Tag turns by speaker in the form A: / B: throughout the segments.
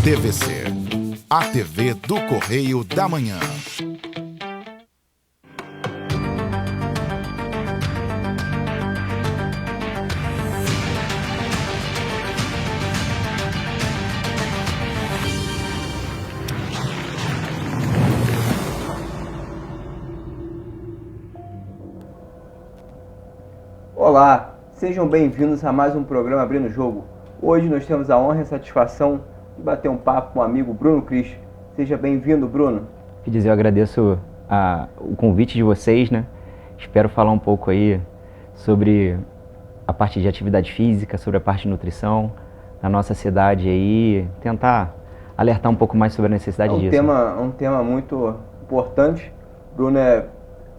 A: TVC, a TV do Correio da Manhã.
B: Olá, sejam bem-vindos a mais um programa Abrindo o Jogo. Hoje nós temos a honra e a satisfação de bater um papo com o amigo Bruno Cris. Seja bem-vindo, Bruno.
C: Quer dizer, eu agradeço o convite de vocês, né? Espero falar um pouco aí sobre a parte de atividade física, sobre a parte de nutrição na nossa cidade aí, tentar alertar um pouco mais sobre a necessidade disso.
B: É um tema muito importante. Bruno é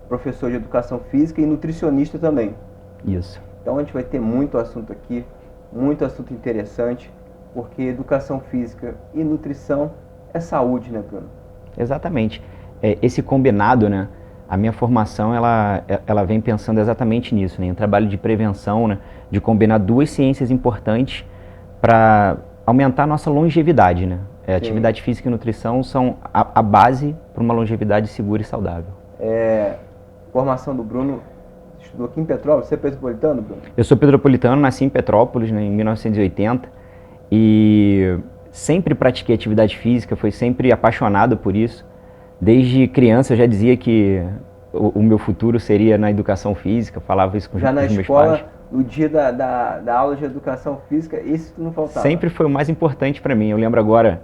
B: professor de educação física e nutricionista também.
C: Isso.
B: Então a gente vai ter muito assunto aqui, muito assunto interessante, porque educação física e nutrição é saúde, né, Bruno?
C: Exatamente. Esse combinado, né? A minha formação, ela vem pensando exatamente nisso, né? Em trabalho de prevenção, né? De combinar duas ciências importantes para aumentar a nossa longevidade, né? Atividade física e nutrição são a base para uma longevidade segura e saudável.
B: Formação do Bruno, estudou aqui em Petrópolis. Você é petropolitano, Bruno?
C: Eu sou petropolitano, nasci em Petrópolis, né, em 1980, e sempre pratiquei atividade física, fui sempre apaixonado por isso. Desde criança eu já dizia que o meu futuro seria na educação física, falava isso com os meus pais. Já na escola,
B: no dia da aula de educação física, isso não faltava?
C: Sempre foi o mais importante para mim. Eu lembro agora,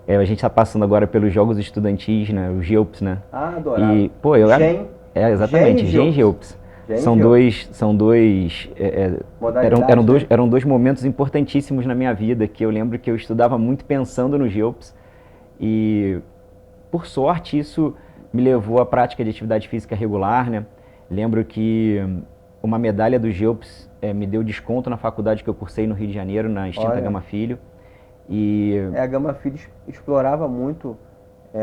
C: a gente está passando agora pelos Jogos Estudantis, né, os GEOPS, né?
B: Ah, adorava.
C: E, pô, exatamente, GEM e GEOPS. Eram dois momentos importantíssimos na minha vida, que eu lembro que eu estudava muito pensando no GEOPS, e por sorte isso me levou à prática de atividade física regular, né? Lembro que uma medalha do GEOPS me deu desconto na faculdade que eu cursei no Rio de Janeiro, na extinta Gama Filho.
B: A Gama Filho explorava muito,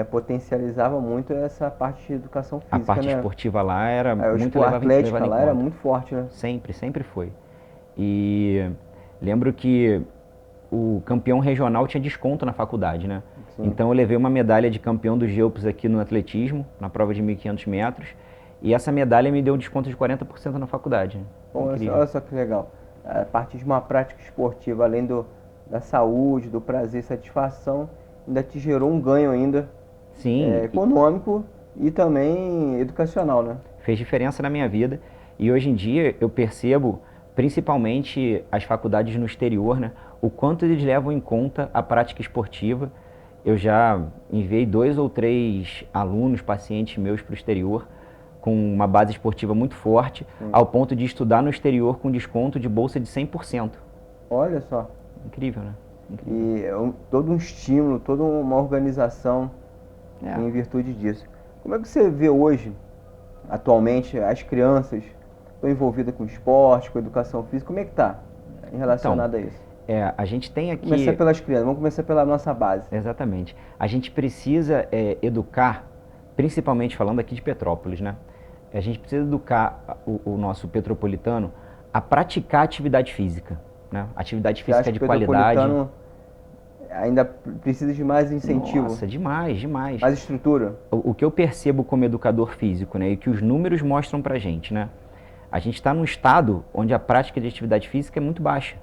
B: potencializava muito essa parte de educação física,
C: a parte esportiva lá era muito
B: levada em conta. A atlética lá era muito forte, né?
C: Sempre foi. E lembro que o campeão regional tinha desconto na faculdade, né? Sim. Então eu levei uma medalha de campeão do GEOPS aqui no atletismo, na prova de 1.500 metros, e essa medalha me deu um desconto de 40% na faculdade. Né?
B: Bom, olha só que legal. A partir de uma prática esportiva, além da saúde, do prazer e satisfação, ainda te gerou um ganho ainda.
C: Sim,
B: econômico e também educacional, né?
C: Fez diferença na minha vida, e hoje em dia eu percebo, principalmente as faculdades no exterior, né, o quanto eles levam em conta a prática esportiva. Eu já enviei 2 ou 3 alunos, pacientes meus para o exterior, com uma base esportiva muito forte, ao ponto de estudar no exterior com desconto de bolsa de 100%.
B: Olha só.
C: Incrível, né? Incrível.
B: E todo um estímulo, toda uma organização em virtude disso. Como é que você vê hoje, atualmente, as crianças estão envolvidas com esporte, com educação física? Como é que está relacionado a isso?
C: A gente tem aqui...
B: Começar pelas crianças, vamos começar pela nossa base.
C: Exatamente. A gente precisa educar, principalmente falando aqui de Petrópolis, né? A gente precisa educar o nosso petropolitano a praticar atividade física, né? Atividade física de qualidade.
B: Ainda precisa de mais incentivo.
C: Nossa, demais.
B: Mais estrutura.
C: O que eu percebo como educador físico, né, e que os números mostram pra gente, né? A gente está num estado onde a prática de atividade física é muito baixa.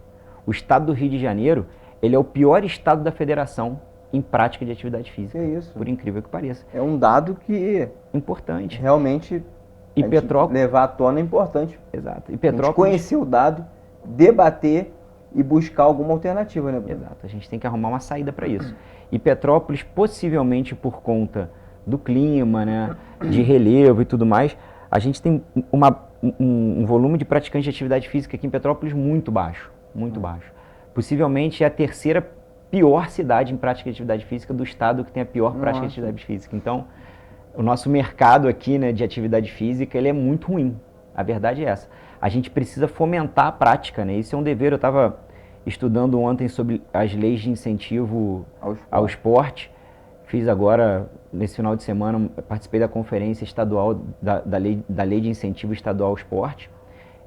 C: O estado do Rio de Janeiro, ele é o pior estado da federação em prática de atividade física.
B: Que isso?
C: Por incrível que pareça.
B: É um dado que...
C: importante.
B: Realmente,
C: e Petrópolis...
B: levar à tona é importante.
C: Exato.
B: E Petrópolis... conhecer o dado, debater e buscar alguma alternativa, né, Bruno?
C: Exato, a gente tem que arrumar uma saída para isso. E Petrópolis, possivelmente por conta do clima, né, de relevo e tudo mais, a gente tem um volume de praticantes de atividade física aqui em Petrópolis muito baixo, muito baixo. Possivelmente é a terceira pior cidade em prática de atividade física do estado que tem a pior prática de atividade física. Então, o nosso mercado aqui, né, de atividade física, ele é muito ruim. A verdade é essa. A gente precisa fomentar a prática, né? Isso é um dever. Eu estava estudando ontem sobre as leis de incentivo ao esporte. Fiz agora, nesse final de semana, participei da conferência estadual da lei de incentivo estadual ao esporte.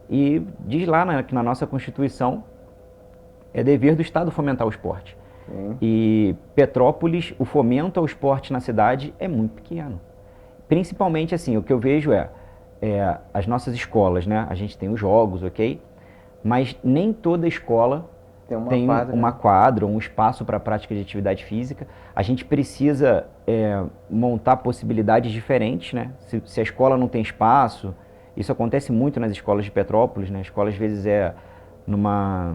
C: E diz lá, né, que na nossa Constituição é dever do Estado fomentar o esporte.
B: Sim.
C: E Petrópolis, o fomento ao esporte na cidade é muito pequeno. Principalmente, assim, o que eu vejo as nossas escolas, né? A gente tem os jogos, ok? Mas nem toda escola tem uma quadra, um espaço para prática de atividade física. A gente precisa montar possibilidades diferentes, né? Se a escola não tem espaço, isso acontece muito nas escolas de Petrópolis, né? A escola às vezes numa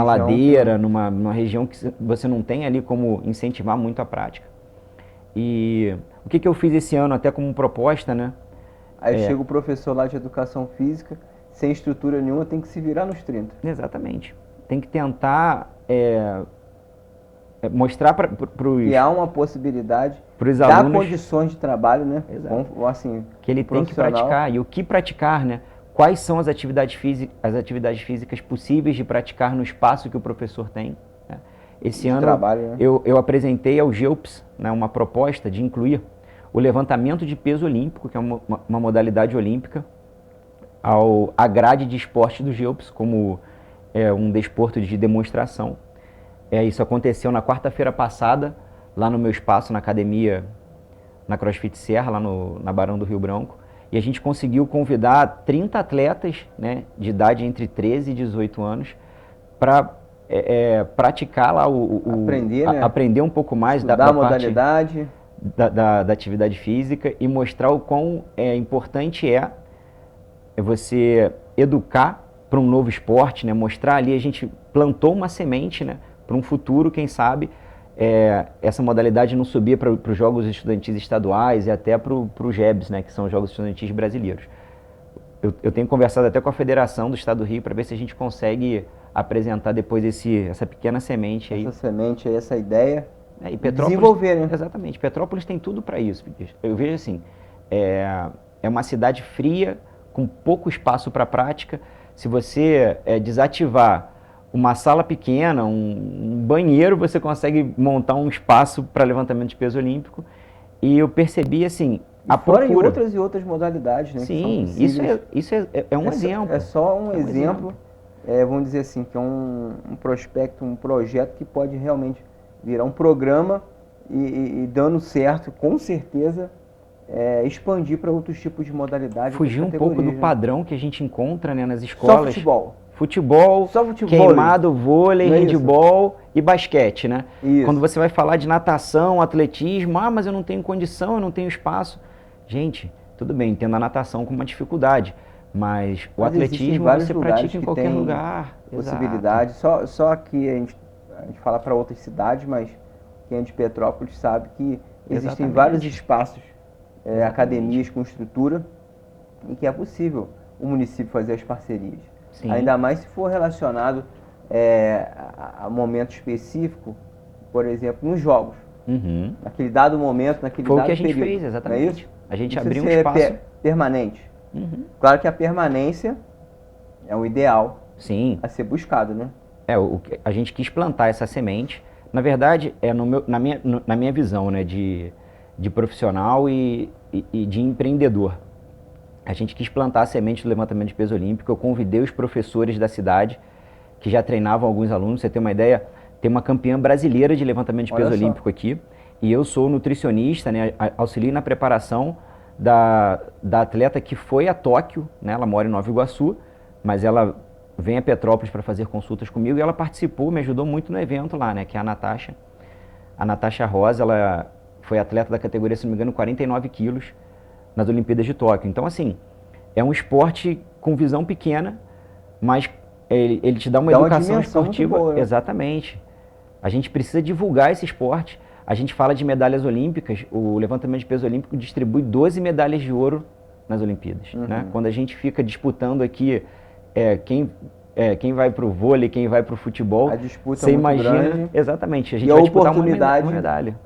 C: ladeira, numa região que você não tem ali como incentivar muito a prática. E o que eu fiz esse ano até como proposta, né?
B: Aí chega o professor lá de educação física, sem estrutura nenhuma, tem que se virar nos 30.
C: Exatamente. Tem que tentar mostrar para os...
B: Que há uma possibilidade,
C: dar
B: condições de trabalho, né?
C: Exato.
B: Bom, assim,
C: que ele tem que praticar. E o que praticar, né? Quais são as atividades físicas possíveis de praticar no espaço que o professor tem. Né? Esse ano
B: trabalho, né?
C: eu apresentei ao GEUPS, né, uma proposta de incluir o levantamento de peso olímpico, que é uma modalidade olímpica, à grade de esporte do GEUPS, como um desporto de demonstração. Isso aconteceu na quarta-feira passada, lá no meu espaço, na academia, na CrossFit Serra, lá na Barão do Rio Branco. E a gente conseguiu convidar 30 atletas, né, de idade entre 13 e 18 anos para praticar lá aprender um pouco mais da
B: modalidade,
C: da atividade física e mostrar o quão importante é você educar para um novo esporte, né? Mostrar ali, a gente plantou uma semente, né, para um futuro, quem sabe, essa modalidade não subir para os Jogos Estudantis Estaduais e até para os JEBs, né, que são os Jogos Estudantis Brasileiros. Eu tenho conversado até com a Federação do Estado do Rio para ver se a gente consegue apresentar depois essa pequena semente aí.
B: Essa semente aí, essa ideia.
C: E Petrópolis,
B: desenvolver, né?
C: Exatamente. Petrópolis tem tudo para isso. Eu vejo assim, é uma cidade fria, com pouco espaço para prática. Se você desativar uma sala pequena, um banheiro, você consegue montar um espaço para levantamento de peso olímpico. E eu percebi, assim, a procura.
B: E outras modalidades, né?
C: Sim, isso é um exemplo.
B: É só um exemplo. Vamos dizer assim, que é um prospecto, um projeto que pode realmente virar um programa e dando certo, com certeza, expandir para outros tipos de modalidades.
C: Fugir um pouco do padrão que a gente encontra, né, nas escolas.
B: Só
C: futebol, queimado, vôlei, handebol e basquete, né?
B: Isso.
C: Quando você vai falar de natação, atletismo, mas eu não tenho condição, eu não tenho espaço. Gente, tudo bem, entendo a natação como uma dificuldade, mas o atletismo você pratica em qualquer lugar.
B: Possibilidade. Só que a gente fala para outras cidades, mas quem é de Petrópolis sabe que existem vários espaços, academias com estrutura, em que é possível o município fazer as parcerias. Sim. Ainda mais se for relacionado a momento específico, por exemplo, nos jogos.
C: Uhum.
B: Naquele dado momento, naquele
C: dado
B: período.
C: Foi o que a gente fez, exatamente.
B: Não é isso?
C: A gente abriu um espaço
B: permanente.
C: Uhum.
B: Claro que a permanência é o ideal.
C: Sim.
B: A ser buscado, né?
C: A gente quis plantar essa semente. Na verdade, na minha visão, né, de profissional e de empreendedor. A gente quis plantar a semente do levantamento de peso olímpico. Eu convidei os professores da cidade, que já treinavam alguns alunos. Você tem uma ideia? Tem uma campeã brasileira de levantamento de peso olímpico aqui. E eu sou nutricionista, né? Auxilio na preparação da atleta que foi a Tóquio, né? Ela mora em Nova Iguaçu, mas ela vem a Petrópolis para fazer consultas comigo e ela participou, me ajudou muito no evento lá, né? Que é a Natasha. A Natasha Rosa, ela foi atleta da categoria, se não me engano, 49 quilos nas Olimpíadas de Tóquio. Então, assim, é um esporte com visão pequena, mas ele te dá uma educação esportiva.
B: Boa, né?
C: Exatamente. A gente precisa divulgar esse esporte. A gente fala de medalhas olímpicas, o levantamento de peso olímpico distribui 12 medalhas de ouro nas Olimpíadas.
B: Uhum.
C: Né? Quando a gente fica disputando aqui quem vai para o vôlei, quem vai para o futebol,
B: a disputa
C: você
B: é muito
C: imagina,
B: grande.
C: Exatamente, a gente vai disputar uma medalha.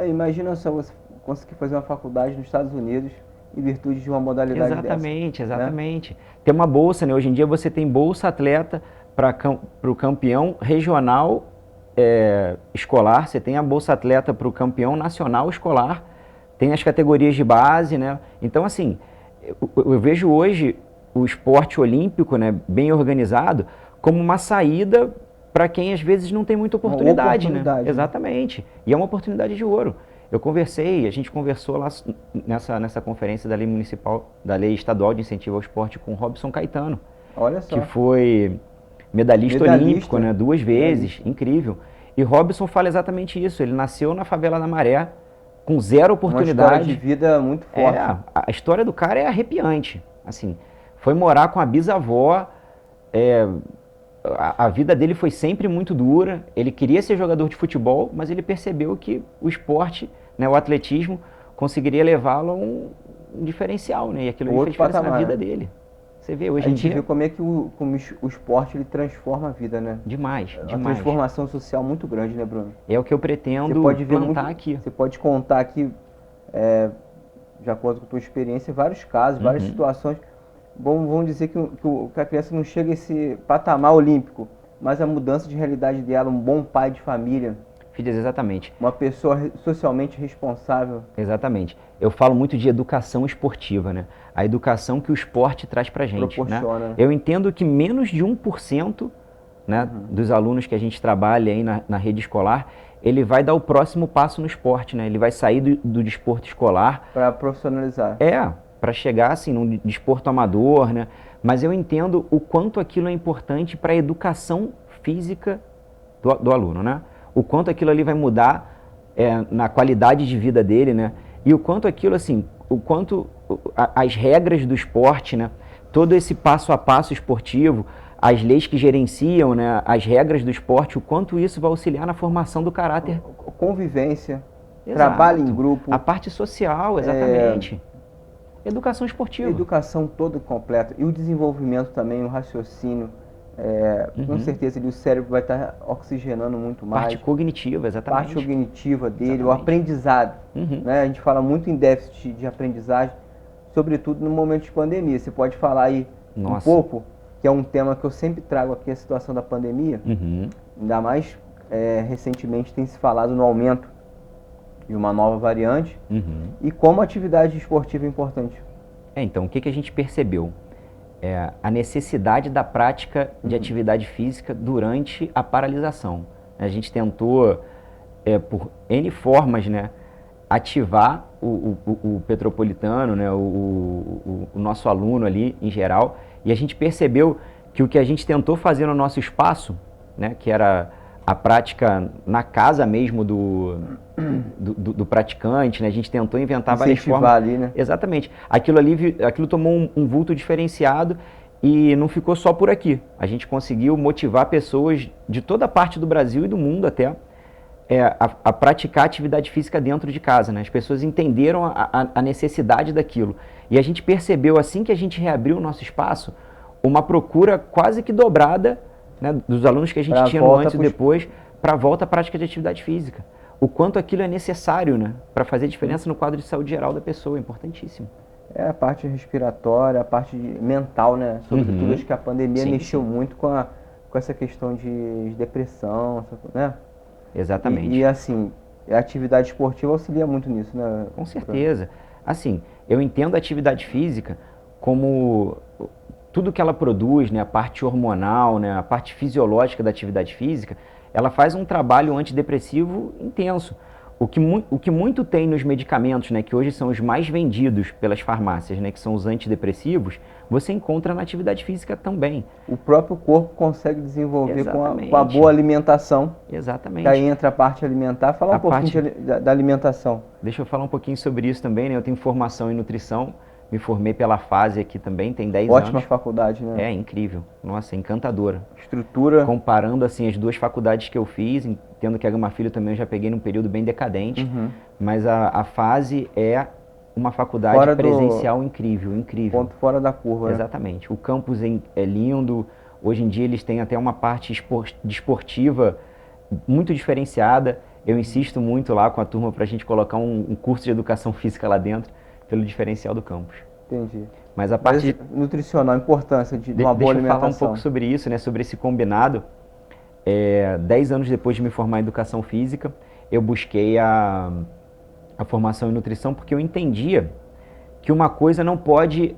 B: Imagina só você conseguir fazer uma faculdade nos Estados Unidos em virtude de uma modalidade
C: exatamente,
B: dessa.
C: Exatamente. Tem uma bolsa, né? Hoje em dia você tem bolsa atleta para o campeão regional escolar, você tem a Bolsa Atleta para o campeão nacional escolar, tem as categorias de base, né? Então, assim, eu vejo hoje o esporte olímpico, né, bem organizado, como uma saída para quem às vezes não tem muita oportunidade, né? Exatamente. E é uma oportunidade de ouro. A gente conversou lá nessa conferência da lei municipal, da lei estadual de incentivo ao esporte com o Robson Caetano.
B: Olha só.
C: Que foi medalhista olímpico, né? 2 vezes, incrível. E Robson fala exatamente isso. Ele nasceu na favela da Maré, com 0 oportunidade.
B: Uma história de vida muito forte.
C: A história do cara é arrepiante. Assim, foi morar com a bisavó. A vida dele foi sempre muito dura. Ele queria ser jogador de futebol, mas ele percebeu que o esporte, né, o atletismo, conseguiria levá-lo a um diferencial, né? E aquilo fez diferença na vida dele. Você vê, hoje em dia...
B: A gente vê como é que o esporte ele transforma a vida, né?
C: Demais.
B: Uma transformação social muito grande, né, Bruno?
C: É o que eu pretendo plantar aqui.
B: Você pode contar aqui, de acordo com a tua experiência, vários casos, várias situações. Vamos dizer que a criança não chega a esse patamar olímpico, mas a mudança de realidade dela, um bom pai de família.
C: Filhas, exatamente.
B: Uma pessoa socialmente responsável. Exatamente.
C: Eu falo muito de educação esportiva, né? A educação que o esporte traz pra gente.
B: Proporciona.
C: Né? Eu entendo que menos de 1%, né, dos alunos que a gente trabalha aí na rede escolar, ele vai dar o próximo passo no esporte, né? Ele vai sair do desporto escolar.
B: Para profissionalizar.
C: Para chegar assim num desporto amador, né? Mas eu entendo o quanto aquilo é importante para a educação física do aluno, né? O quanto aquilo ali vai mudar na qualidade de vida dele, né? E o quanto aquilo, assim, as regras do esporte, né? Todo esse passo a passo esportivo, as leis que gerenciam, né? As regras do esporte, o quanto isso vai auxiliar na formação do caráter.
B: Convivência, trabalho em grupo.
C: A parte social, exatamente. Educação esportiva.
B: Educação toda completa. E o desenvolvimento também, o raciocínio. Com certeza o cérebro vai estar oxigenando muito mais.
C: Parte cognitiva, exatamente.
B: Parte cognitiva dele, o aprendizado. Né? A gente fala muito em déficit de aprendizagem, sobretudo no momento de pandemia. Você pode falar aí um pouco, que é um tema que eu sempre trago aqui, a situação da pandemia. Ainda mais recentemente tem se falado no aumento de uma nova variante, e como a atividade esportiva é importante.
C: Então, o que a gente percebeu? A necessidade da prática de atividade física durante a paralisação. A gente tentou, por N formas, né, ativar o petropolitano, né, o nosso aluno ali em geral, e a gente percebeu que o que a gente tentou fazer no nosso espaço, né, que era a prática na casa mesmo do praticante, né? A gente tentou inventar várias formas.
B: Ali, né?
C: Exatamente. Aquilo tomou um vulto diferenciado e não ficou só por aqui. A gente conseguiu motivar pessoas de toda a parte do Brasil e do mundo até a praticar atividade física dentro de casa, né? As pessoas entenderam a necessidade daquilo. E a gente percebeu, assim que a gente reabriu o nosso espaço, uma procura quase que dobrada, né, dos alunos que a gente tinha no antes e depois, para a volta à prática de atividade física. O quanto aquilo é necessário, né, para fazer diferença no quadro de saúde geral da pessoa, é importantíssimo.
B: A parte respiratória, a parte mental, né, sobretudo acho que a pandemia mexeu muito com essa questão de depressão, né?
C: Exatamente.
B: E assim, a atividade esportiva auxilia muito nisso, né?
C: Com certeza. Assim, eu entendo a atividade física como tudo que ela produz, né, a parte hormonal, né, a parte fisiológica da atividade física, ela faz um trabalho antidepressivo intenso. O que muito tem nos medicamentos, né, que hoje são os mais vendidos pelas farmácias, né, que são os antidepressivos, você encontra na atividade física também.
B: O próprio corpo consegue desenvolver com a boa alimentação.
C: Exatamente.
B: Que aí entra a parte alimentar. Fala um pouquinho da alimentação.
C: Deixa eu falar um pouquinho sobre isso também, né? Eu tenho formação em nutrição, me formei pela FASE aqui também, tem 10 anos.
B: Ótima faculdade, né?
C: É incrível. Nossa, encantadora.
B: Estrutura.
C: Comparando assim as duas faculdades que eu fiz, entendo que a Gama Filho também eu já peguei num período bem decadente, mas a FASE é uma faculdade presencial incrível.
B: Ponto fora da curva,
C: Exatamente. O campus é lindo, hoje em dia eles têm até uma parte esportiva muito diferenciada. Eu insisto muito lá com a turma para a gente colocar um curso de educação física lá dentro, pelo diferencial do campus.
B: Entendi.
C: Mas a parte
B: nutricional, a importância de uma boa alimentação.
C: Deixa eu falar um pouco sobre isso, né, sobre esse combinado. 10 anos depois de me formar em Educação Física, eu busquei a formação em Nutrição porque eu entendia que uma coisa não pode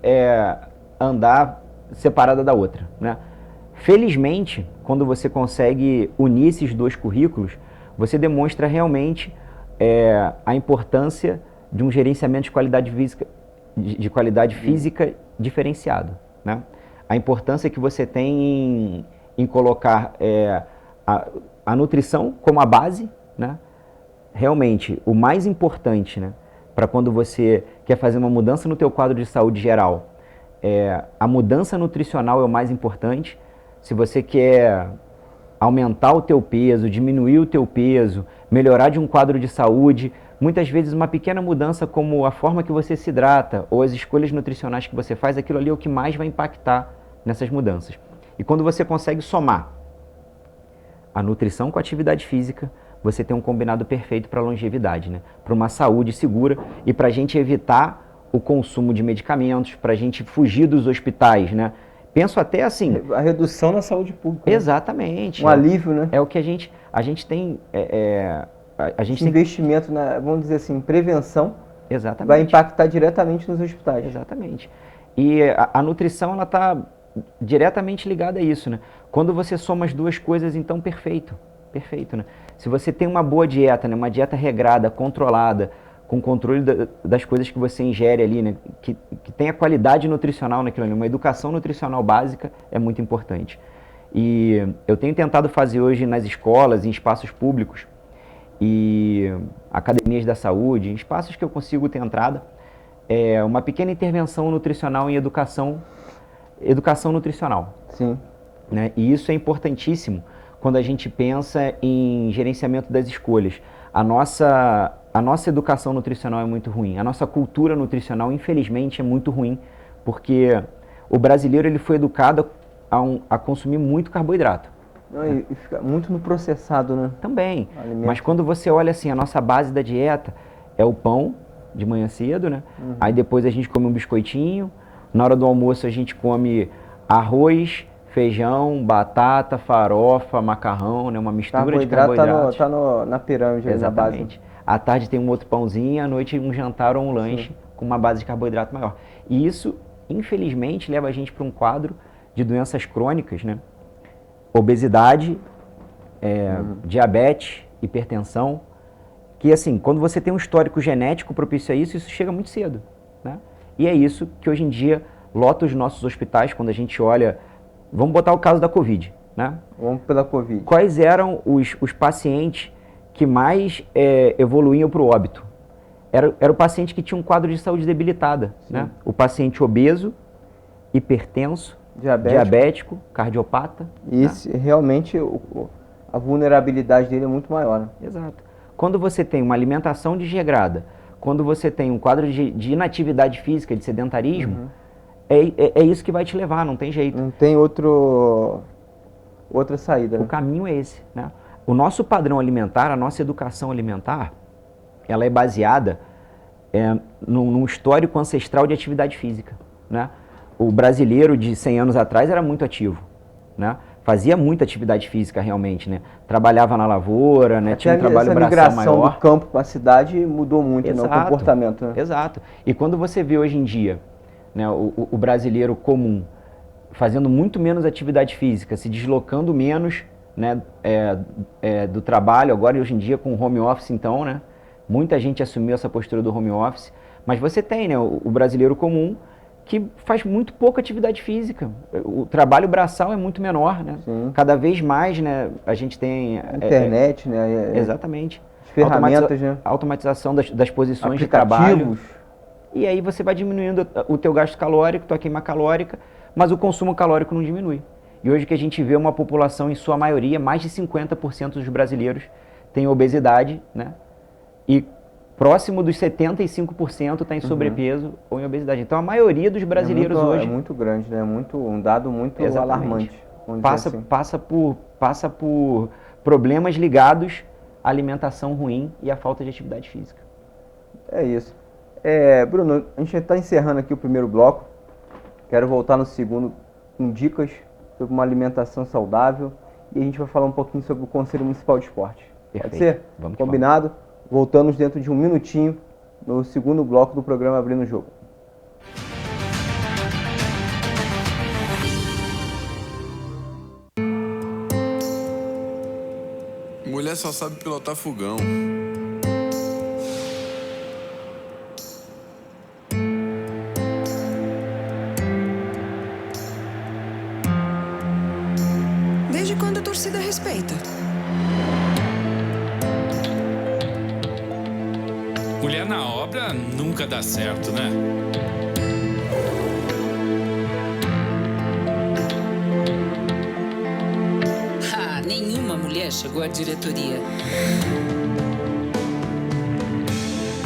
C: andar separada da outra, né? Felizmente, quando você consegue unir esses dois currículos, você demonstra realmente a importância de um gerenciamento de qualidade física diferenciado, né? A importância que você tem em colocar a nutrição como a base, né? Realmente, o mais importante, né, para quando você quer fazer uma mudança no teu quadro de saúde geral, a mudança nutricional é o mais importante. Se você quer aumentar o teu peso, diminuir o teu peso, melhorar de um quadro de saúde, muitas vezes uma pequena mudança como a forma que você se hidrata ou as escolhas nutricionais que você faz, aquilo ali é o que mais vai impactar nessas mudanças. E quando você consegue somar a nutrição com a atividade física, você tem um combinado perfeito para a longevidade, né? Para uma saúde segura e para a gente evitar o consumo de medicamentos, para a gente fugir dos hospitais, né? Penso até assim...
B: A redução na saúde pública.
C: Exatamente.
B: Um alívio, né?
C: É o que a gente tem...
B: Esse investimento, vamos dizer assim, em prevenção,
C: exatamente,
B: vai impactar diretamente nos hospitais.
C: Exatamente. E a nutrição, ela está diretamente ligada a isso, né? Quando você soma as duas coisas, então perfeito. Perfeito, né? Se você tem uma boa dieta, né? Uma dieta regrada, controlada, com controle das coisas que você ingere ali, né? Que tenha qualidade nutricional naquilo ali, uma educação nutricional básica é muito importante. E eu tenho tentado fazer hoje nas escolas, em espaços públicos e academias da saúde, em espaços que eu consigo ter entrada, uma pequena intervenção nutricional em educação nutricional.
B: Sim.
C: Né? E isso é importantíssimo quando a gente pensa em gerenciamento das escolhas. A nossa educação nutricional é muito ruim. A nossa cultura nutricional, infelizmente, é muito ruim, porque o brasileiro ele foi educado a consumir muito carboidrato.
B: Não, e fica muito no processado, né?
C: Também.
B: Alimento.
C: Mas quando você olha assim, a nossa base da dieta é o pão de manhã cedo, né?
B: Uhum.
C: Aí depois a gente come um biscoitinho. Na hora do almoço a gente come arroz, feijão, batata, farofa, macarrão, né? Uma mistura de carboidratos.
B: Tá na pirâmide.
C: Exatamente.
B: Na base.
C: À tarde tem um outro pãozinho, à noite um jantar ou um lanche. Sim. Com uma base de carboidrato maior. E isso, infelizmente, leva a gente para um quadro de doenças crônicas, né? Obesidade, diabetes, hipertensão, que assim, quando você tem um histórico genético propício a isso chega muito cedo, né? E é isso que hoje em dia lota os nossos hospitais, quando a gente olha, vamos botar o caso da Covid, né?
B: Vamos pela Covid.
C: Quais eram os pacientes que mais evoluíam para o óbito? Era o paciente que tinha um quadro de saúde debilitada, né? O paciente obeso, hipertenso, diabético, cardiopata.
B: E realmente a vulnerabilidade dele é muito maior, né?
C: Exato. Quando você tem uma alimentação desregrada, quando você tem um quadro de inatividade física, de sedentarismo, é isso que vai te levar, não tem jeito.
B: Não tem outra saída.
C: O caminho é esse, né? O nosso padrão alimentar, a nossa educação alimentar, ela é baseada num histórico ancestral de atividade física, né? O brasileiro de 100 anos atrás era muito ativo, né? Fazia muita atividade física realmente, né? Trabalhava na lavoura, né? Tinha um trabalho braçal maior. A migração
B: do campo para a cidade mudou muito,
C: exato,
B: né? O comportamento. Né?
C: Exato. E quando você vê hoje em dia, né, o brasileiro comum fazendo muito menos atividade física, se deslocando menos, né, do trabalho, agora hoje em dia com home office então, né? Muita gente assumiu essa postura do home office, mas você tem, né, o brasileiro comum que faz muito pouca atividade física. O trabalho braçal é muito menor, né?
B: Sim.
C: Cada vez mais, né, a gente tem...
B: Internet, né?
C: Exatamente.
B: Ferramentas, né?
C: Automatização das posições de trabalho. E aí você vai diminuindo o teu gasto calórico, tua queima calórica, mas o consumo calórico não diminui. E hoje que a gente vê uma população, em sua maioria, mais de 50% dos brasileiros tem obesidade, né? E próximo dos 75% está em sobrepeso ou em obesidade. Então a maioria dos brasileiros hoje...
B: É muito grande, né? Um dado muito alarmante.
C: Passa por problemas ligados à alimentação ruim e à falta de atividade física.
B: É isso. Bruno, a gente está encerrando aqui o primeiro bloco. Quero voltar no segundo com dicas sobre uma alimentação saudável e a gente vai falar um pouquinho sobre o Conselho Municipal de Esporte.
C: Perfeito.
B: Pode ser?
C: Vamos
B: Combinado? Voltamos dentro de um minutinho no segundo bloco do programa Abrindo o Jogo.
D: Mulher só sabe pilotar fogão.
E: Desde quando a torcida respeita?
F: Mulher na obra nunca dá certo, né?
G: Nenhuma mulher chegou à diretoria.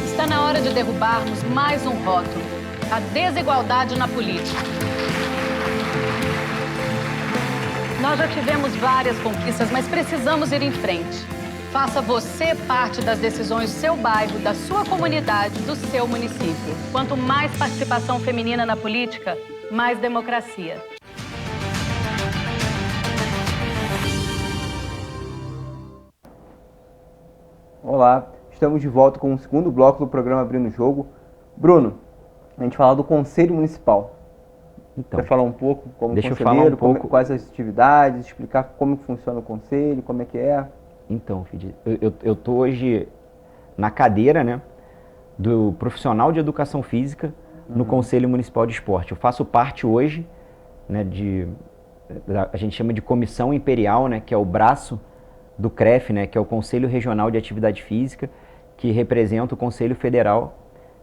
H: Está na hora de derrubarmos mais um rótulo: a desigualdade na política. Nós já tivemos várias conquistas, mas precisamos ir em frente. Faça você parte das decisões do seu bairro, da sua comunidade, do seu município. Quanto mais participação feminina na política, mais democracia.
B: Olá, estamos de volta com o segundo bloco do programa Abrindo o Jogo. Bruno, a gente fala do Conselho Municipal.
C: Então,
B: Quer falar um pouco como
C: deixa eu
B: conselheiro,
C: falar um pouco.
B: quais as atividades, explicar como que funciona o Conselho, como é que é?
C: Então, Fid, eu tô hoje na cadeira, né, do profissional de educação física no Conselho Municipal de Esporte. Eu faço parte hoje, né, a gente chama de Comissão Imperial, né, que é o braço do CREF, né, que é o Conselho Regional de Atividade Física, que representa o Conselho Federal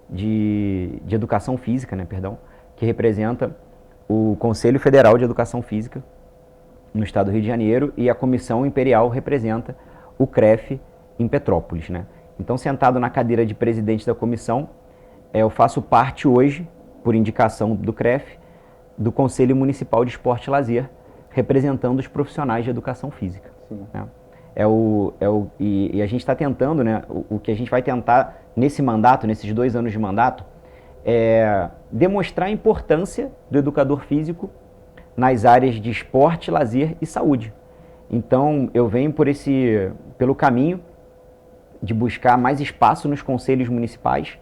C: de Educação Física, né, perdão, que representa o Conselho Federal de Educação Física no estado do Rio de Janeiro, e a Comissão Imperial representa o CREF em Petrópolis, né? Então, sentado na cadeira de presidente da comissão, eu faço parte hoje, por indicação do CREF, do Conselho Municipal de Esporte e Lazer, representando os profissionais de educação física.
B: Sim.
C: Né? E a gente está tentando, né, o que a gente vai tentar nesse mandato, nesses 2 anos de mandato, é demonstrar a importância do educador físico nas áreas de esporte, lazer e saúde. Então, eu venho pelo caminho de buscar mais espaço nos conselhos municipais.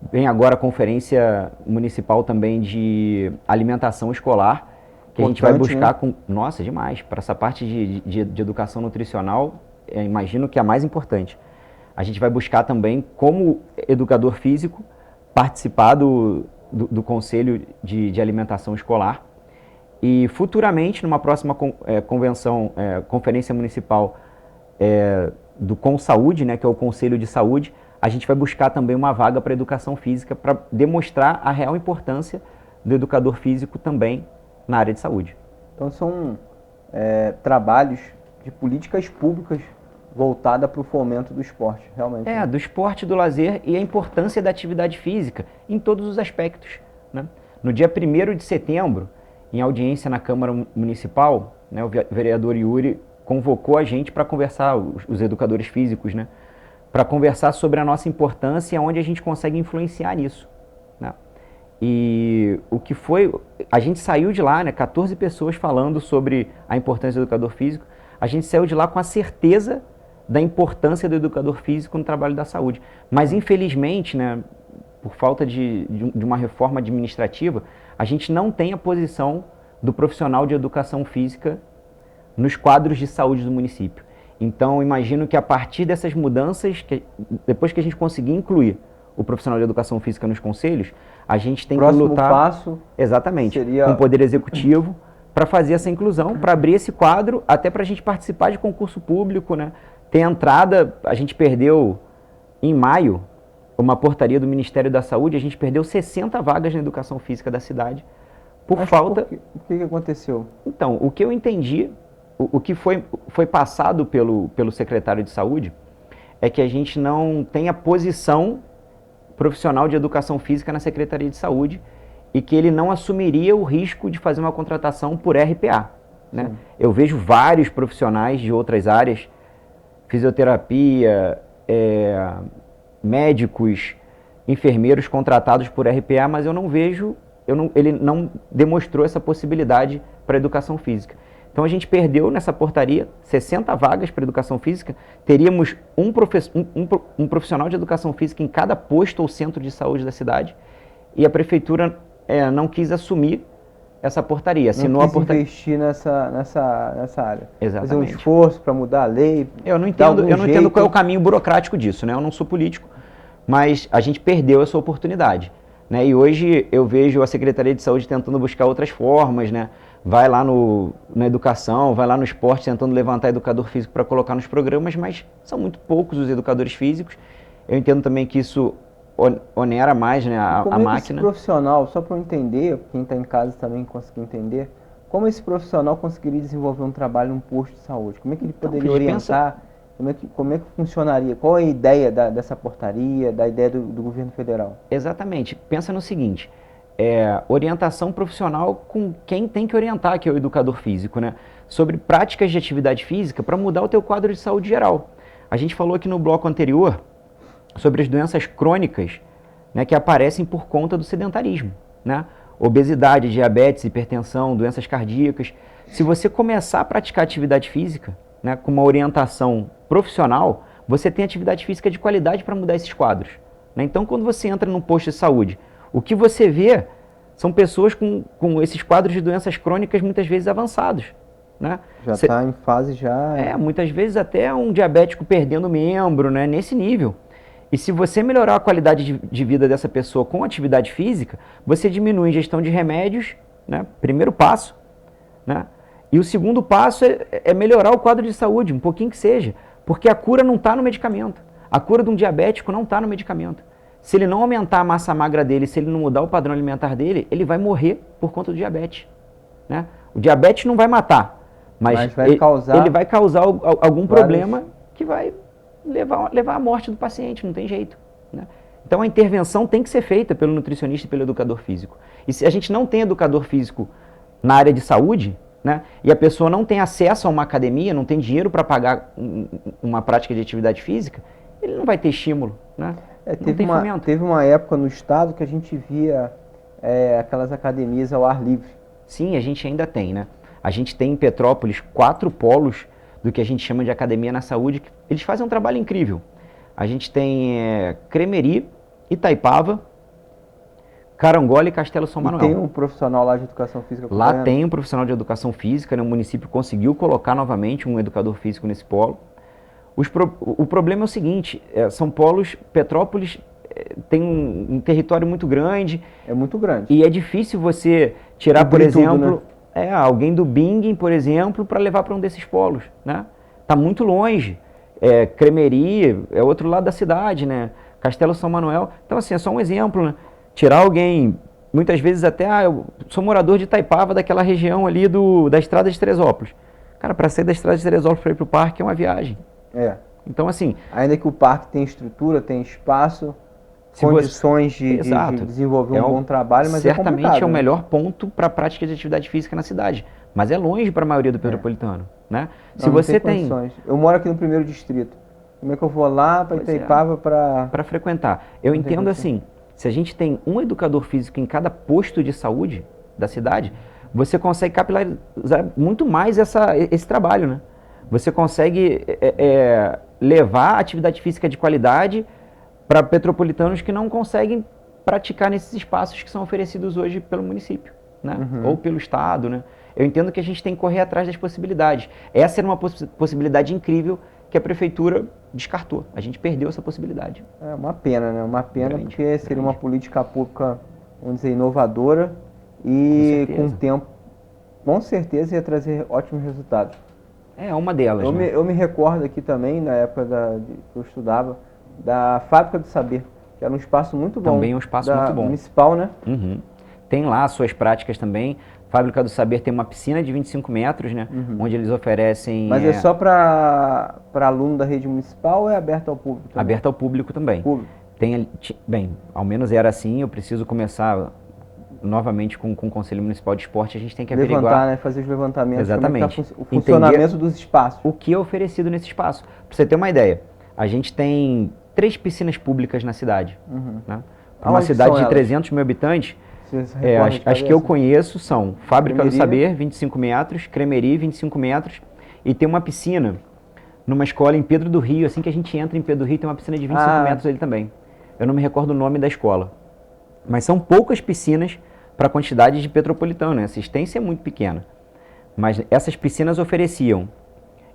C: Vem agora a Conferência Municipal também de Alimentação Escolar, que a gente vai buscar,
B: né?
C: Nossa, demais. Para essa parte de educação nutricional, imagino que é a mais importante. A gente vai buscar também, como educador físico, participar do Conselho de Alimentação Escolar. E futuramente, numa próxima Conferência Municipal do ConSaúde, né, que é o Conselho de Saúde, a gente vai buscar também uma vaga para educação física, para demonstrar a real importância do educador físico também na área de saúde.
B: Então são trabalhos de políticas públicas voltada para o fomento do esporte, realmente. Né?
C: Do esporte, do lazer e a importância da atividade física em todos os aspectos. Né? No dia 1º de setembro, em audiência na Câmara Municipal, né, o vereador Yuri convocou a gente para conversar, os educadores físicos, né, para conversar sobre a nossa importância e onde a gente consegue influenciar nisso. Né? E o que foi, a gente saiu de lá, né, 14 pessoas falando sobre a importância do educador físico, a gente saiu de lá com a certeza da importância do educador físico no trabalho da saúde. Mas, infelizmente, né, por falta de uma reforma administrativa, a gente não tem a posição do profissional de educação física nos quadros de saúde do município. Então, imagino que a partir dessas mudanças, depois que a gente conseguir incluir o profissional de educação física nos conselhos, a gente tem que lutar...
B: Passo
C: exatamente,
B: seria...
C: com o Poder Executivo, para fazer essa inclusão, para abrir esse quadro, até para a gente participar de concurso público, né? Tem entrada, a gente perdeu em maio uma portaria do Ministério da Saúde, a gente perdeu 60 vagas na educação física da cidade por falta...
B: O que aconteceu?
C: Então, o que eu entendi, o que foi passado pelo secretário de Saúde, é que a gente não tem a posição profissional de educação física na Secretaria de Saúde e que ele não assumiria o risco de fazer uma contratação por RPA. Né? Eu vejo vários profissionais de outras áreas, fisioterapia, médicos, enfermeiros contratados por RPA, mas eu não vejo, ele não demonstrou essa possibilidade para a educação física. Então a gente perdeu nessa portaria 60 vagas para educação física, teríamos um profissional de educação física em cada posto ou centro de saúde da cidade, e a prefeitura não quis assumir essa portaria, assinou a portaria.
B: Investir nessa área.
C: Exatamente.
B: Fazer um esforço para mudar a lei.
C: Eu não entendo qual é o caminho burocrático disso, né? Eu não sou político, mas a gente perdeu essa oportunidade, né? E hoje eu vejo a Secretaria de Saúde tentando buscar outras formas, né? Vai lá na educação, vai lá no esporte tentando levantar educador físico para colocar nos programas, mas são muito poucos os educadores físicos. Eu entendo também que isso onera mais, né, a máquina. Esse
B: profissional, só para eu entender, quem está em casa também conseguir entender, como esse profissional conseguiria desenvolver um trabalho num posto de saúde? Como é que ele poderia orientar? Como é que funcionaria? Qual é a ideia dessa portaria, da ideia do governo federal?
C: Exatamente. Pensa no seguinte, orientação profissional com quem tem que orientar, que é o educador físico, né? Sobre práticas de atividade física para mudar o teu quadro de saúde geral. A gente falou aqui no bloco anterior sobre as doenças crônicas, né, que aparecem por conta do sedentarismo, né? Obesidade, diabetes, hipertensão, doenças cardíacas. Se você começar a praticar atividade física, né, com uma orientação profissional, você tem atividade física de qualidade para mudar esses quadros, né? Então, quando você entra num posto de saúde, o que você vê são pessoas com esses quadros de doenças crônicas muitas vezes avançados, né?
B: Já está em fase já...
C: muitas vezes até um diabético perdendo membro, né, nesse nível. E se você melhorar a qualidade de vida dessa pessoa com atividade física, você diminui a ingestão de remédios, né? Primeiro passo, né? E o segundo passo é melhorar o quadro de saúde, um pouquinho que seja, porque a cura não está no medicamento. A cura de um diabético não está no medicamento. Se ele não aumentar a massa magra dele, se ele não mudar o padrão alimentar dele, ele vai morrer por conta do diabetes, né? O diabetes não vai matar, mas ele vai causar algum problema que vai levar à morte do paciente, não tem jeito, né? Então a intervenção tem que ser feita pelo nutricionista e pelo educador físico. E se a gente não tem educador físico na área de saúde, né, e a pessoa não tem acesso a uma academia, não tem dinheiro para pagar uma prática de atividade física, ele não vai ter estímulo, né?
B: Teve uma época no estado que a gente via aquelas academias ao ar livre.
C: Sim, a gente ainda tem, né? A gente tem em Petrópolis 4 polos do que a gente chama de academia na saúde, que eles fazem um trabalho incrível. A gente tem Cremeri, Itaipava, Carangola e Castelo São Manuel.
B: Tem um profissional lá de educação física?
C: Lá tem um profissional de educação física, né? O município conseguiu colocar novamente um educador físico nesse polo. O problema é o seguinte, são polos, Petrópolis tem um território muito grande.
B: É muito grande.
C: E é difícil você tirar, por exemplo, alguém do Bingen, por exemplo, para levar para um desses polos, né? Tá muito longe. Cremeri é outro lado da cidade, né? Castelo São Manuel. Então, assim, é só um exemplo, né? Tirar alguém, muitas vezes até, eu sou morador de Itaipava, daquela região ali da Estrada de Teresópolis. Cara, para sair da Estrada de Teresópolis para ir para o parque é uma viagem. Então, assim...
B: Ainda que o parque tem estrutura, tem espaço, condições de desenvolver um bom trabalho, mas
C: certamente é o melhor ponto para a prática de atividade física na cidade. Mas é longe para a maioria do petropolitano, né? Se você tem...
B: Eu moro aqui no 1º distrito. Como é que eu vou lá para Itaipava para
C: frequentar? Eu entendo assim, se a gente tem um educador físico em cada posto de saúde da cidade, você consegue capilarizar muito mais esse trabalho, né? Você consegue levar a atividade física de qualidade para petropolitanos que não conseguem praticar nesses espaços que são oferecidos hoje pelo município, né? Ou pelo estado, né? Eu entendo que a gente tem que correr atrás das possibilidades. Essa era uma possibilidade incrível que a prefeitura descartou. A gente perdeu essa possibilidade.
B: É uma pena, né? Uma pena, porque seria uma política pública, vamos dizer, inovadora e com o tempo, com certeza, ia trazer ótimos resultados.
C: É uma delas,
B: eu me recordo aqui também, na época que eu estudava, da Fábrica do Saber, que era um espaço muito bom.
C: Também um espaço muito bom.
B: Municipal, né?
C: Tem lá suas práticas também. Fábrica do Saber tem uma piscina de 25 metros, né? Onde eles oferecem...
B: Mas é só para aluno da rede municipal ou é aberto ao público também?
C: Aberto ao público também. Bem, ao menos era assim. Eu preciso começar novamente com o Conselho Municipal de Esporte. A gente tem que averiguar...
B: Levantar, né? Fazer os levantamentos.
C: Exatamente.
B: Como é que tá o funcionamento dos espaços.
C: O que é oferecido nesse espaço. Para você ter uma ideia, a gente tem 3 piscinas públicas na cidade. Né? Uma cidade de 300 mil habitantes, As que eu conheço são Fábrica do
B: Cremerie.
C: Saber, 25 metros, Cremerie, 25 metros, e tem uma piscina numa escola em Pedro do Rio, assim que a gente entra em Pedro do Rio, tem uma piscina de 25 metros ali também. Eu não me recordo o nome da escola. Mas são poucas piscinas para a quantidade de Petropolitano, né? A assistência é muito pequena. Mas essas piscinas ofereciam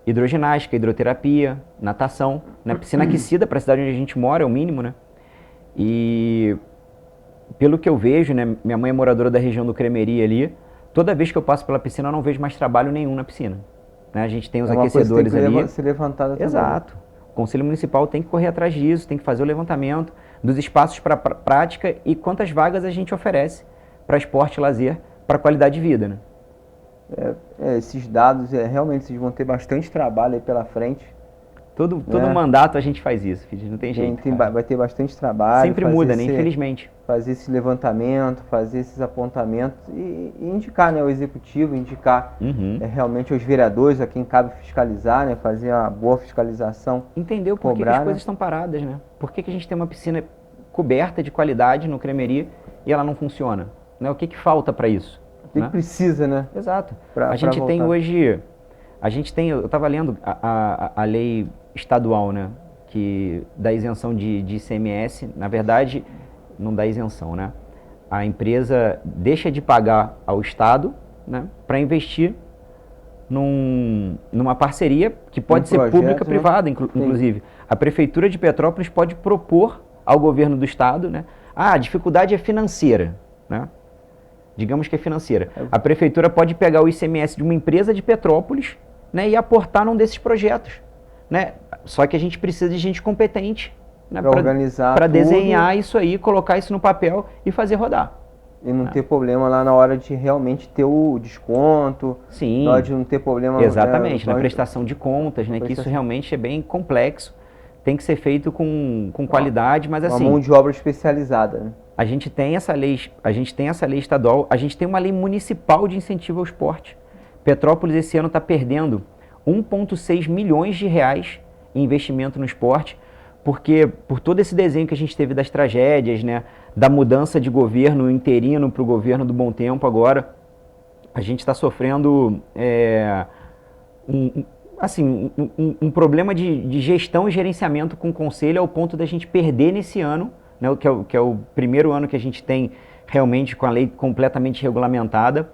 C: hidroginástica, hidroterapia, natação, né? Piscina aquecida para a cidade onde a gente mora, é o mínimo, né? E pelo que eu vejo, né? Minha mãe é moradora da região do Cremerie ali, toda vez que eu passo pela piscina eu não vejo mais trabalho nenhum na piscina. Né? A gente tem os aquecedores ali.
B: Tem que ser levantada também.
C: Exato. O Conselho Municipal tem que correr atrás disso, tem que fazer o levantamento dos espaços para prática e quantas vagas a gente oferece para esporte e lazer, para qualidade de vida, né?
B: Esses dados, realmente, vocês vão ter bastante trabalho aí pela frente.
C: Todo mandato a gente faz isso, filho, não tem jeito.
B: Vai ter bastante trabalho.
C: Sempre muda, né? Infelizmente.
B: Fazer esse levantamento, fazer esses apontamentos e indicar, né, ao executivo, indicar realmente aos vereadores, a quem cabe fiscalizar, né, fazer uma boa fiscalização.
C: Entender por que as coisas estão paradas, né? Por que a gente tem uma piscina coberta de qualidade no Cremerie e ela não funciona? Né? O que falta para isso?
B: O que precisa, né?
C: Exato. A gente tem hoje, eu estava lendo a lei estadual, né, que dá isenção de ICMS, na verdade, não dá isenção, né? A empresa deixa de pagar ao Estado, né, para investir numa parceria que pode ser pública, privada, inclusive. A Prefeitura de Petrópolis pode propor ao governo do Estado, né? A dificuldade é financeira, né? Digamos que é financeira. A Prefeitura pode pegar o ICMS de uma empresa de Petrópolis, né, e aportar num desses projetos. Né? Só que a gente precisa de gente competente, né,
B: para organizar,
C: para desenhar isso aí, colocar isso no papel e fazer rodar.
B: E não ter problema lá na hora de realmente ter o desconto.
C: Sim.
B: Na hora de não ter problema.
C: Exatamente, na prestação de contas, né, que isso realmente é bem complexo. Tem que ser feito com qualidade, mas assim...
B: Uma mão de obra especializada, né?
C: A gente tem essa lei estadual, a gente tem uma lei municipal de incentivo ao esporte. Petrópolis esse ano está perdendo 1,6 milhões de reais em investimento no esporte, porque por todo esse desenho que a gente teve das tragédias, né, da mudança de governo interino para o governo do Bom Tempo agora, a gente está sofrendo um problema de gestão e gerenciamento com o Conselho ao ponto da gente perder nesse ano, né, que é o primeiro ano que a gente tem realmente com a lei completamente regulamentada,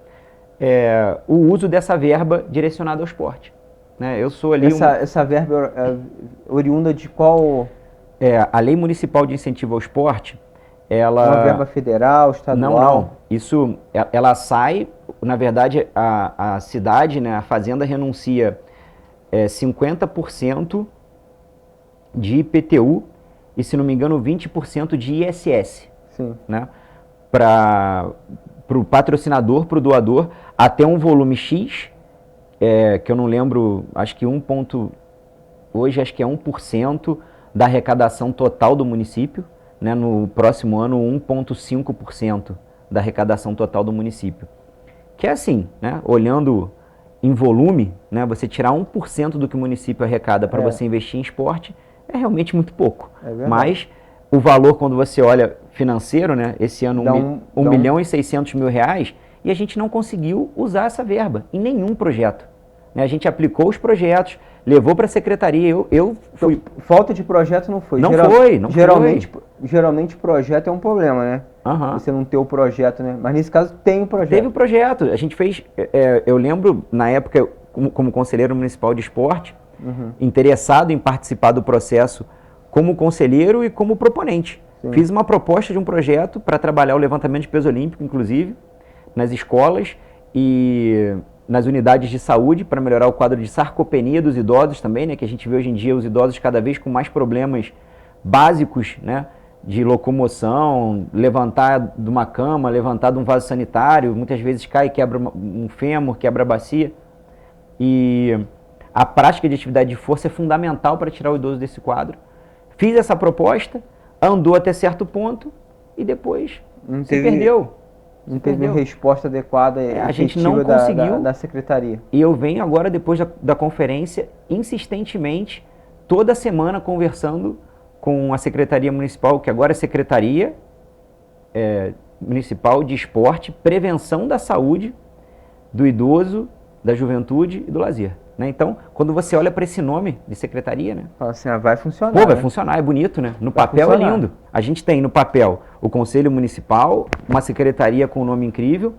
C: o uso dessa verba direcionada ao esporte. Né? Eu sou ali
B: essa verba é oriunda de qual?
C: A Lei Municipal de Incentivo ao Esporte, ela...
B: Uma verba federal, estadual?
C: Não. Isso, ela sai, na verdade, a cidade, né, a Fazenda renuncia 50% de IPTU e, se não me engano, 20% de ISS. Sim. Né, para o patrocinador, para o doador, até um volume X, que eu não lembro, acho que hoje acho que é 1% da arrecadação total do município, né, no próximo ano 1,5% da arrecadação total do município. Que é assim, né, olhando em volume, né, você tirar 1% do que o município arrecada para você investir em esporte é realmente muito pouco. Mas o valor, quando você olha financeiro, né, esse ano 1 milhão e 600 mil reais, e a gente não conseguiu usar essa verba em nenhum projeto. Né, a gente aplicou os projetos, levou para a secretaria, eu fui...
B: Falta de projeto não foi.
C: Não
B: Geralmente projeto é um problema, né? Você não ter o projeto, né? Mas nesse caso tem o projeto.
C: Teve o projeto. A gente fez... eu lembro, na época, como conselheiro municipal de esporte, interessado em participar do processo como conselheiro e como proponente. Sim. Fiz uma proposta de um projeto para trabalhar o levantamento de peso olímpico, inclusive, nas escolas e nas unidades de saúde, para melhorar o quadro de sarcopenia dos idosos também, né, que a gente vê hoje em dia os idosos cada vez com mais problemas básicos, né, de locomoção, levantar de uma cama, levantar de um vaso sanitário, muitas vezes cai, quebra um fêmur, quebra a bacia. E a prática de atividade de força é fundamental para tirar o idoso desse quadro. Fiz essa proposta, andou até certo ponto e depois se perdeu.
B: Não teve resposta adequada e
C: a gente não conseguiu
B: da secretaria.
C: E eu venho agora, depois da conferência, insistentemente, toda semana conversando com a Secretaria Municipal, que agora é Secretaria Municipal de Esporte, Prevenção da Saúde, do Idoso, da Juventude e do Lazer. Né? Então, quando você olha para esse nome de secretaria, né?
B: Fala assim, vai funcionar.
C: Pô, vai
B: né?
C: funcionar, é bonito, né? No
B: Vai
C: papel
B: funcionar.
C: é lindo. A gente tem no papel o Conselho Municipal, uma secretaria com um nome incrível,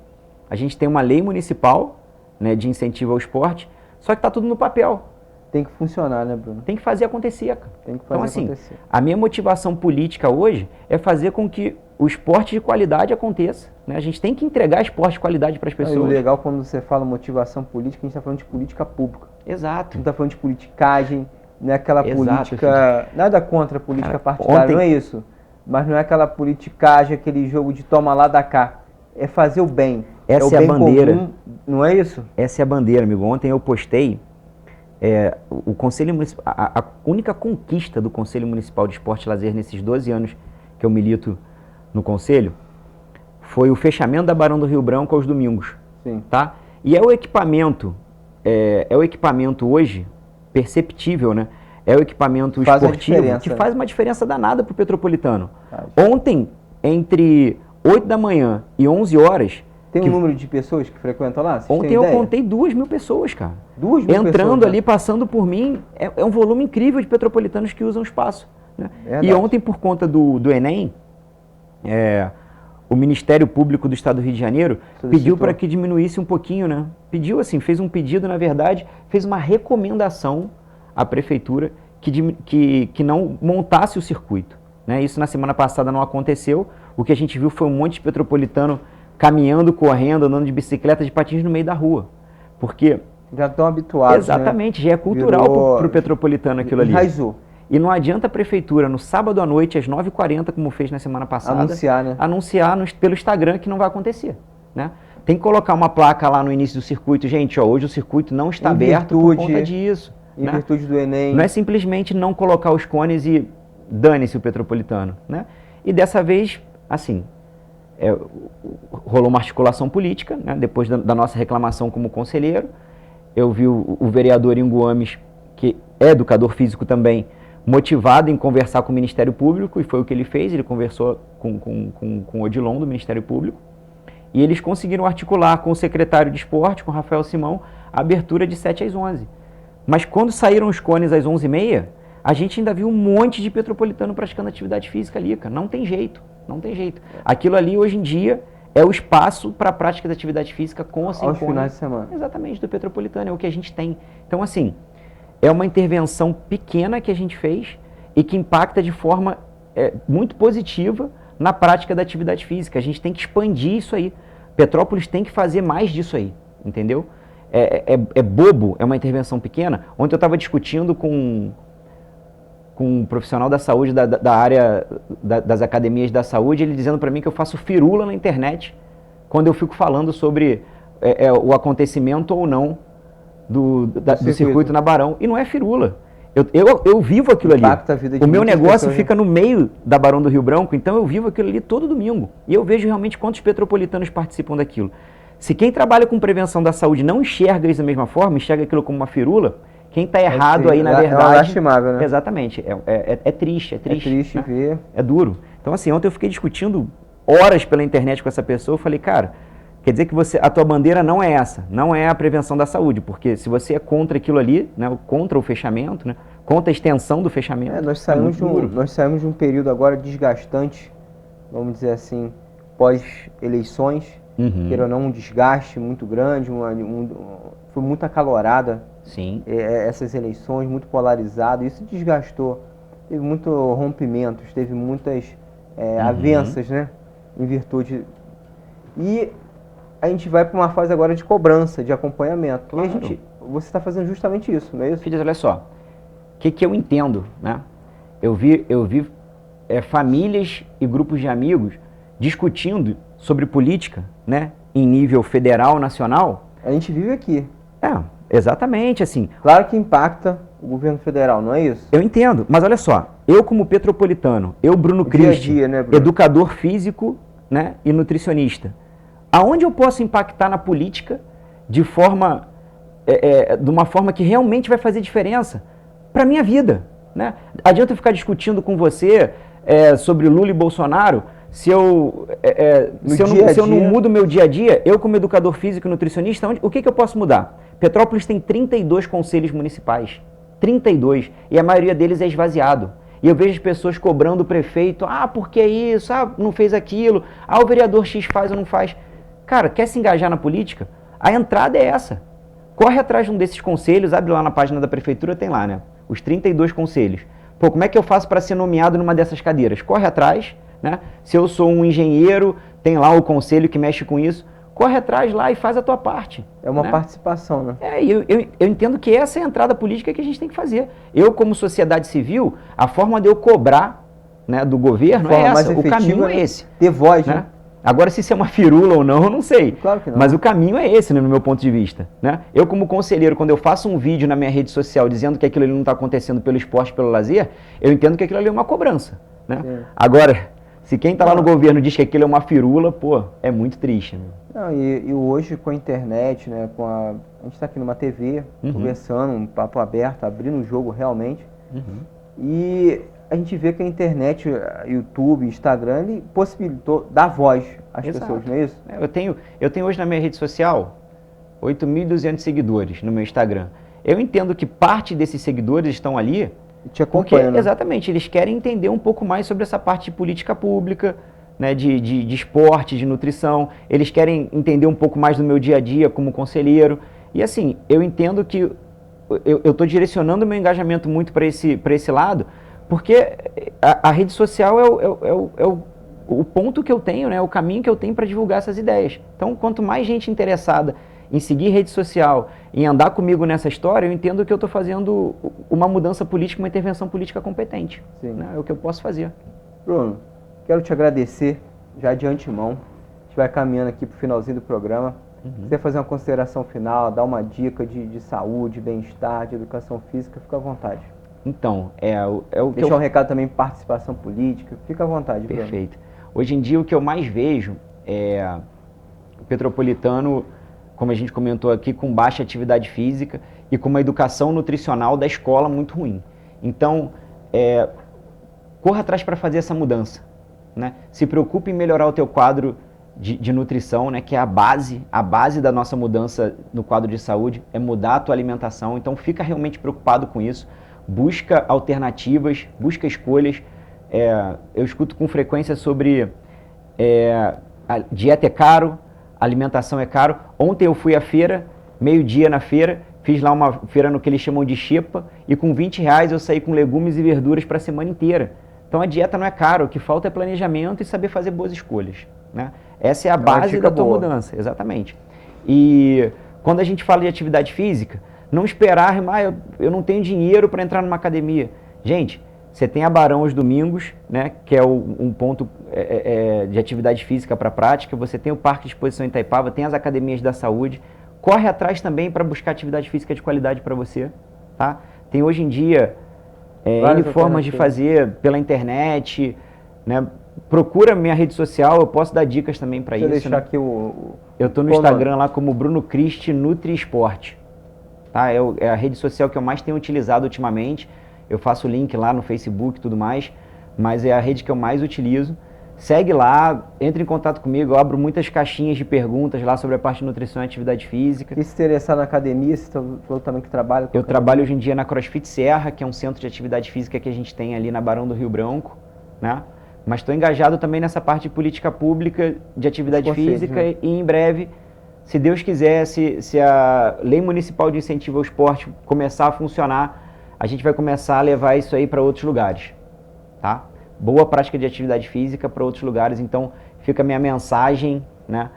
C: a gente tem uma lei municipal, né, de incentivo ao esporte, só que tá tudo no papel.
B: Tem que funcionar, né, Bruno?
C: Tem que fazer acontecer, cara.
B: Tem que fazer
C: Então, assim,
B: acontecer.
C: a minha motivação política hoje é fazer com que o esporte de qualidade aconteça. Né? A gente tem que entregar esporte de qualidade para as
B: E o
C: pessoas.
B: legal quando você fala motivação política, a gente está falando de política pública.
C: Exato.
B: Não está falando de politicagem, não é aquela
C: Exato,
B: política... Nada contra a política
C: Cara,
B: partidária,
C: ontem-
B: não é isso. Mas não é aquela politicagem, aquele jogo de toma lá da cá. É fazer o bem.
C: Essa
B: o
C: é a
B: bem
C: bandeira.
B: comum, não é isso?
C: Essa é a bandeira, amigo. Ontem eu postei o Conselho Municipal, a única conquista do Conselho Municipal de Esporte e Lazer nesses 12 anos que eu milito no Conselho foi o fechamento da Barão do Rio Branco aos domingos.
B: Sim.
C: Tá? E é o equipamento hoje perceptível, né? É o equipamento
B: Faz a
C: esportivo
B: diferença,
C: que
B: né?
C: faz uma diferença danada pro petropolitano.
B: Faz.
C: Ontem, entre 8 da manhã e 11 horas,
B: Tem um
C: que-
B: número de pessoas que frequentam lá? Vocês têm
C: ontem eu
B: ideia?
C: contei 2.000 pessoas, cara.
B: 2.000
C: Entrando
B: pessoas, né?
C: ali, passando por mim, é um volume incrível de petropolitanos que usam o espaço. Né?
B: Verdade.
C: E ontem, por conta do Enem, o Ministério Público do Estado do Rio de Janeiro
B: Solicitou.
C: pediu para que diminuísse um pouquinho, né? Pediu assim, fez um pedido, na verdade, fez uma recomendação à Prefeitura que não montasse o circuito. Né? Isso na semana passada não aconteceu. O que a gente viu foi um monte de petropolitano caminhando, correndo, andando de bicicleta, de patins no meio da rua. Porque,
B: Já estão habituados,
C: exatamente, já é cultural
B: Virou-
C: para o petropolitano aquilo ali.
B: Enraizou.
C: E não adianta a Prefeitura, no sábado à noite, às 9h40, como fez na semana passada,
B: Anunciar, né?
C: anunciar pelo Instagram que não vai acontecer. Né? Tem que colocar uma placa lá no início do circuito. Gente, ó, hoje o circuito não está
B: Em
C: aberto por
B: virtude-
C: conta disso.
B: Em
C: Né?
B: virtude do Enem.
C: Não é simplesmente não colocar os cones e dane-se o petropolitano. Né? E dessa vez, assim, rolou uma articulação política, né? Depois da nossa reclamação como conselheiro. Eu vi o vereador Ingo Gomes, que é educador físico também, motivado em conversar com o Ministério Público, e foi o que ele fez. Ele conversou com o Odilon do Ministério Público, e eles conseguiram articular com o secretário de esporte, com o Rafael Simão, a abertura de 7 às 11. Mas quando saíram os cones às 11h30, a gente ainda viu um monte de petropolitano praticando atividade física ali, cara. Não tem jeito, não tem jeito. Aquilo ali, hoje em dia, é o espaço para a prática da atividade física com ou sem
B: Aos
C: cone.
B: finais de semana.
C: Exatamente, do petropolitano, é o que a gente tem. Então, assim, é uma intervenção pequena que a gente fez e que impacta de forma muito positiva na prática da atividade física. A gente tem que expandir isso aí. Petrópolis tem que fazer mais disso aí, entendeu? É bobo, é uma intervenção pequena. Ontem eu estava discutindo com um profissional da saúde da área das academias da saúde, ele dizendo para mim que eu faço firula na internet quando eu fico falando sobre o acontecimento ou não do circuito na Barão. E não é firula. Eu vivo aquilo ali.
B: Impacta a vida de
C: O meu
B: muitas
C: negócio
B: pessoas, né?
C: fica no meio da Barão do Rio Branco, então eu vivo aquilo ali todo domingo. E eu vejo realmente quantos petropolitanos participam daquilo. Se quem trabalha com prevenção da saúde não enxerga isso da mesma forma, enxerga aquilo como uma firula, quem está errado
B: ser.
C: aí, na
B: É
C: verdade...
B: lastimável, né?
C: Exatamente. É triste,
B: É triste
C: né?
B: ver.
C: É duro. Então, assim, ontem eu fiquei discutindo horas pela internet com essa pessoa. Eu falei, cara, quer dizer que a tua bandeira não é essa, não é a prevenção da saúde, porque se você é contra aquilo ali, né, contra o fechamento, né, contra a extensão do fechamento,
B: Nós saímos de um período agora desgastante, vamos dizer assim, pós-eleições, queira ou não, um desgaste muito grande, foi muito acalorada.
C: Sim.
B: Essas eleições, muito polarizado, isso desgastou. Teve muitos rompimentos, teve muitas avanças, né? Em virtude. E a gente vai para uma fase agora de cobrança, de acompanhamento.
C: Claro.
B: E você está fazendo justamente isso, não é isso?
C: Filhos, olha só, o que eu entendo, né? Eu vi famílias e grupos de amigos discutindo sobre política, né? Em nível federal, nacional.
B: A gente vive aqui.
C: Exatamente, assim.
B: Claro que impacta o governo federal, não é isso?
C: Eu entendo, mas olha só, eu como petropolitano, eu Bruno
B: O dia a
C: Cristi,
B: dia, né, Bruno?
C: educador físico, né, e nutricionista, aonde eu posso impactar na política de uma forma que realmente vai fazer diferença para minha vida, né? Adianta eu ficar discutindo com você sobre Lula e Bolsonaro, se eu não mudo o meu dia a dia, eu como educador físico e nutricionista, o que eu posso mudar? Petrópolis tem 32 conselhos municipais, 32, e a maioria deles é esvaziado. E eu vejo as pessoas cobrando o prefeito, por que isso? Não fez aquilo, o vereador X faz ou não faz. Cara, quer se engajar na política? A entrada é essa. Corre atrás de um desses conselhos, abre lá na página da prefeitura, tem lá, né? Os 32 conselhos. Pô, como é que eu faço para ser nomeado numa dessas cadeiras? Corre atrás, né? Se eu sou um engenheiro, tem lá o conselho que mexe com isso. Corre atrás lá e faz a tua parte.
B: É uma
C: né?
B: participação, né?
C: Eu entendo que essa é a entrada política que a gente tem que fazer. Eu, como sociedade civil, a forma de eu cobrar, né, do governo é essa. O caminho é esse.
B: Ter voz, né?
C: Agora, se isso é uma firula ou não, eu não sei.
B: Claro que não.
C: Mas o caminho é esse, né, no meu ponto de vista. Né? Eu, como conselheiro, quando eu faço um vídeo na minha rede social dizendo que aquilo ali não está acontecendo pelo esporte, pelo lazer, eu entendo que aquilo ali é uma cobrança. Né? Agora, se quem está lá no governo diz que aquilo é uma firula, pô, é muito triste. Né?
B: Não, e hoje com a internet, né, a gente está aqui numa TV, conversando, um papo aberto, abrindo o jogo realmente. E a gente vê que a internet, YouTube, Instagram, ele possibilitou dar voz às pessoas, não é isso?
C: Eu tenho hoje na minha rede social 8.200 seguidores no meu Instagram. Eu entendo que parte desses seguidores estão ali
B: te acompanham, né?
C: Exatamente, eles querem entender um pouco mais sobre essa parte de política pública, né, de esporte, de nutrição. Eles querem entender um pouco mais do meu dia a dia como conselheiro. E assim, eu entendo que eu estou direcionando o meu engajamento muito para esse lado, porque a rede social é o ponto que eu tenho, né, o caminho que eu tenho para divulgar essas ideias. Então, quanto mais gente interessada em seguir rede social, em andar comigo nessa história, eu entendo que eu estou fazendo uma mudança política, uma intervenção política competente. Né? É o que eu posso fazer.
B: Bruno, quero te agradecer já de antemão. A gente vai caminhando aqui para o finalzinho do programa. Se você fazer uma consideração final, dar uma dica de saúde, bem-estar, de educação física, fica à vontade.
C: Então,
B: deixar um recado também, participação política, fica à vontade.
C: Perfeito. Bruno. Hoje em dia o que eu mais vejo é o petropolitano, como a gente comentou aqui, com baixa atividade física e com uma educação nutricional da escola muito ruim. Então, corra atrás para fazer essa mudança. Né? Se preocupe em melhorar o teu quadro de nutrição, né? Que é a base da nossa mudança no quadro de saúde, é mudar a tua alimentação. Então, fica realmente preocupado com isso. Busca alternativas, busca escolhas. Eu escuto com frequência sobre a dieta é caro, alimentação é caro. Ontem eu fui à feira, meio-dia na feira, fiz lá uma feira no que eles chamam de xepa, e com R$20 eu saí com legumes e verduras para a semana inteira. Então a dieta não é cara, o que falta é planejamento e saber fazer boas escolhas. Né? Essa é a base da tua mudança, exatamente. E quando a gente fala de atividade física, não esperar, eu não tenho dinheiro para entrar numa academia. Gente, você tem a Barão aos domingos, né, que é um ponto de atividade física para prática. Você tem o Parque de Exposição em Itaipava, tem as academias da saúde. Corre atrás também para buscar atividade física de qualidade para você. Tá? Tem hoje em dia N formas de fazer pela internet. Né? Procura minha rede social, eu posso dar dicas também para isso.
B: Deixar
C: né?
B: aqui
C: eu estou no Instagram lá como Bruno Christi Nutri Esporte. Tá? É a rede social que eu mais tenho utilizado ultimamente. Eu faço link lá no Facebook e tudo mais, mas é a rede que eu mais utilizo. Segue lá, entre em contato comigo, eu abro muitas caixinhas de perguntas lá sobre a parte de nutrição e atividade física.
B: E se interessar na academia, você falou também que trabalha com
C: trabalho hoje em dia na CrossFit Serra, que é um centro de atividade física que a gente tem ali na Barão do Rio Branco, né? Mas estou engajado também nessa parte de política pública, de atividade física, né? E em breve, se Deus quiser, se a Lei Municipal de Incentivo ao Esporte começar a funcionar, a gente vai começar a levar isso aí para outros lugares, tá? Boa prática de atividade física para outros lugares. Então, fica a minha mensagem, né,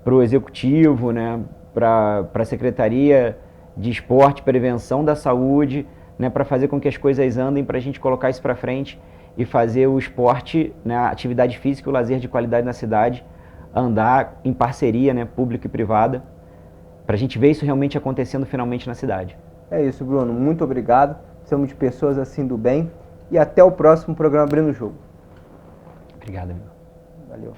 C: para o Executivo, né, para a Secretaria de Esporte, Prevenção da Saúde, né, para fazer com que as coisas andem, para a gente colocar isso para frente e fazer o esporte, né, a atividade física e o lazer de qualidade na cidade andar em parceria, né, pública e privada, para a gente ver isso realmente acontecendo finalmente na cidade.
B: É isso, Bruno. Muito obrigado. Somos de pessoas assim do bem. E até o próximo programa Abrindo o Jogo.
C: Obrigado, amigo.
B: Valeu.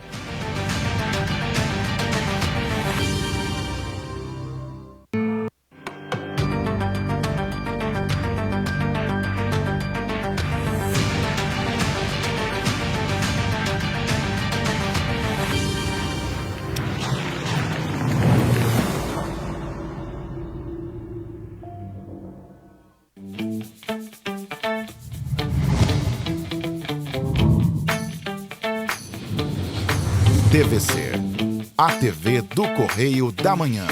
A: ATVC, a TV do Correio da Manhã.